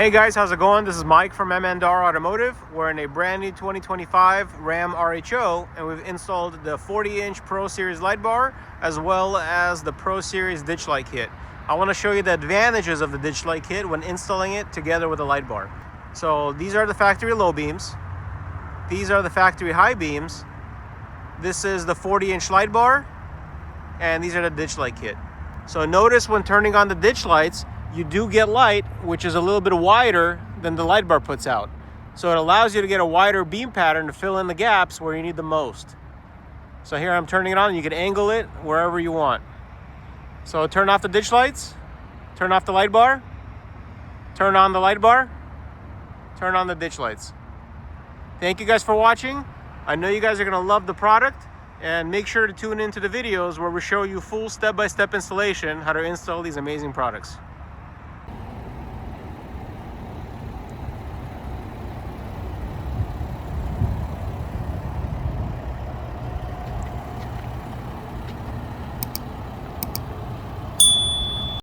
Hey guys, how's it going? This is Mike from M&R Automotive. We're in a brand new 2025 Ram RHO, and we've installed the 40-inch Pro Series light bar as well as the Pro Series ditch light kit. I want to show you the advantages of the ditch light kit when installing it together with the light bar. So these are the factory low beams. These are the factory high beams. This is the 40-inch light bar, and these are the ditch light kit. So notice when turning on the ditch lights, you do get light, which is a little bit wider than the light bar puts out. So it allows you to get a wider beam pattern to fill in the gaps where you need the most. So here I'm turning it on, you can angle it wherever you want. So turn off the ditch lights, turn off the light bar, turn on the light bar, turn on the ditch lights. Thank you guys for watching. I know you guys are gonna love the product, and make sure to tune into the videos where we show you full step-by-step installation, how to install these amazing products.